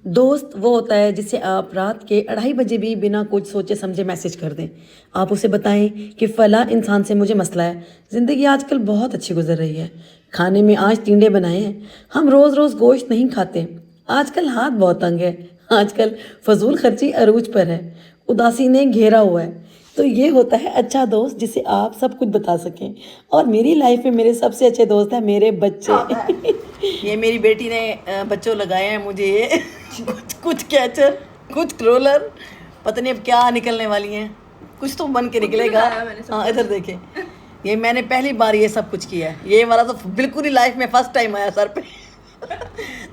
दोस्त वो होता है जिसे आप रात के 2:30 बजे भी बिना कुछ सोचे समझे मैसेज कर दें। आप उसे बताएं कि फ़लाँ इंसान से मुझे मसला है, ज़िंदगी आजकल बहुत अच्छी गुजर रही है, खाने में आज टिंडे बनाए हैं, हम रोज़ रोज़ गोश्त नहीं खाते, आजकल हाथ बहुत तंग है, आजकल फजूल खर्ची अरूज पर है, उदासी ने घेरा हुआ है। तो ये होता है अच्छा दोस्त जिसे आप सब कुछ बता सकें। और मेरी लाइफ में मेरे सबसे अच्छे दोस्त हैं मेरे बच्चे। ये मेरी बेटी ने बच्चों लगाए हैं मुझे ये कुछ कुछ कैचर, कुछ रोलर, पता नहीं अब क्या निकलने वाली हैं, कुछ तो बन के निकलेगा। हाँ इधर देखें, ये मैंने पहली बार ये सब कुछ किया है, ये वाला तो बिल्कुल ही लाइफ में फर्स्ट टाइम आया सर पे।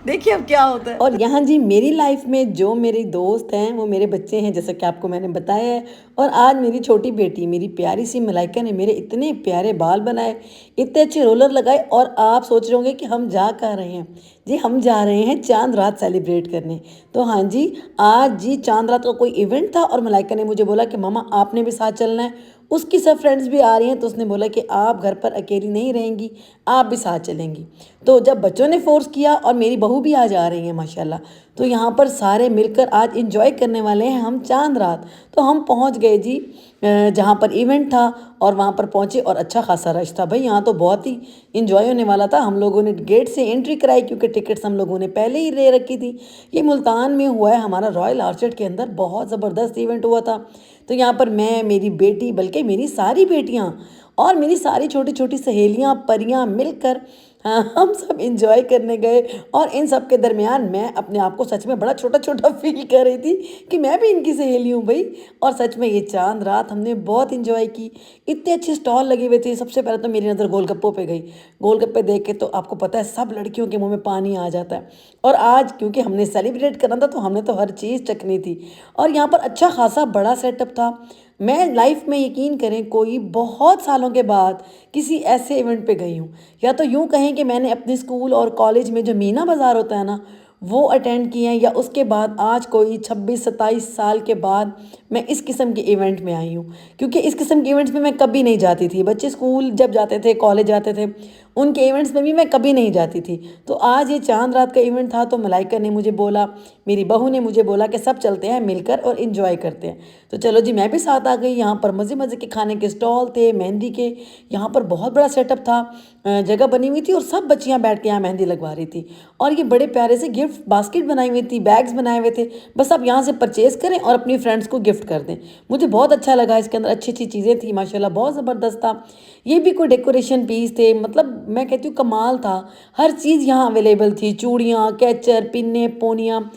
देखिए अब क्या होता है। और यहाँ जी मेरी लाइफ में जो मेरे दोस्त हैं वो मेरे बच्चे हैं, जैसा कि आपको मैंने बताया है। और आज मेरी छोटी बेटी मेरी प्यारी सी मलाइका ने मेरे इतने प्यारे बाल बनाए, इतने अच्छे रोलर लगाए। और आप सोच रहे होंगे कि हम जा कहाँ रहे हैं। जी हम जा रहे हैं चांद रात सेलिब्रेट करने। तो हाँ जी, आज जी चांद रात का कोई इवेंट था और मलाइका ने मुझे बोला कि मामा आपने भी साथ चलना है, उसकी सब फ्रेंड्स भी आ रही हैं। तो उसने बोला कि आप घर पर अकेली नहीं रहेंगी, आप भी साथ चलेंगी। तो जब बच्चों ने फोर्स किया और मेरी बहू भी आज आ रही है माशाल्लाह, तो यहाँ पर सारे मिलकर आज इंजॉय करने वाले हैं हम चांद रात। तो हम पहुँच गए जी जहाँ पर इवेंट था, और वहाँ पर पहुँचे और अच्छा खासा रश था भाई। यहाँ तो बहुत ही इंजॉय होने वाला था। हम लोगों ने गेट से एंट्री कराई क्योंकि टिकट्स हम लोगों ने पहले ही ले रखी थी। ये मुल्तान में हुआ है हमारा रॉयल आर्चर्ड के अंदर, बहुत ज़बरदस्त इवेंट हुआ था। तो यहाँ पर मैं, मेरी बेटी, बल्कि मेरी सारी बेटियाँ और मेरी सारी छोटी छोटी सहेलियाँ परियाँ मिलकर, हाँ, हम सब इंजॉय करने गए। और इन सब के दरमियान मैं अपने आप को सच में बड़ा छोटा छोटा फील कर रही थी कि मैं भी इनकी सहेली हूँ भाई। और सच में ये चांद रात हमने बहुत इंजॉय की। इतने अच्छे स्टॉल लगे हुए थे। सबसे पहले तो मेरी नज़र गोलगप्पों पे गई। गोलगप्पे देख के तो आपको पता है सब लड़कियों के मुंह में पानी आ जाता है। और आज क्योंकि हमने सेलिब्रेट करना था तो हमने तो हर चीज़ चखनी थी। और यहाँ पर अच्छा खासा बड़ा सेटअप था। मैं लाइफ में यकीन करें कोई बहुत सालों के बाद किसी ऐसे इवेंट पे गई हूँ। या तो यूँ कहें कि मैंने अपने स्कूल और कॉलेज में जो मीना बाज़ार होता है ना, वो अटेंड किए हैं, या उसके बाद आज कोई 26-27 साल के बाद मैं इस किस्म के इवेंट में आई हूँ। क्योंकि इस किस्म के इवेंट्स में मैं कभी नहीं जाती थी। बच्चे स्कूल जब जाते थे, कॉलेज जाते थे, उनके इवेंट्स में भी मैं कभी नहीं जाती थी। तो आज ये चांद रात का इवेंट था तो मलाइका ने मुझे बोला, मेरी बहू ने मुझे बोला कि सब चलते हैं मिलकर और इन्जॉय करते हैं। तो चलो जी मैं भी साथ आ गई। यहाँ पर मज़े मज़े के खाने के स्टॉल थे, मेहंदी के, यहाँ पर बहुत बड़ा सेटअप था, जगह बनी हुई थी और सब बच्चियाँ बैठ के यहाँ मेहंदी लगवा रही थी। और ये बड़े प्यारे से गिफ्ट बास्केट बनाई हुई थी, बैग्स बनाए हुए थे। बस आप यहाँ से परचेज करें और अपनी फ्रेंड्स को गिफ्ट कर दें। मुझे बहुत अच्छा लगा, इसके अंदर अच्छी अच्छी चीज़ें थी माशाल्लाह, बहुत ज़बरदस्त था। ये भी कोई डेकोरेशन पीस थे, मतलब मैं कहती हूँ कमाल था। हर चीज़ यहाँ अवेलेबल थी, चूड़ियाँ, कैचर, पिन्ने, पोनियाँ,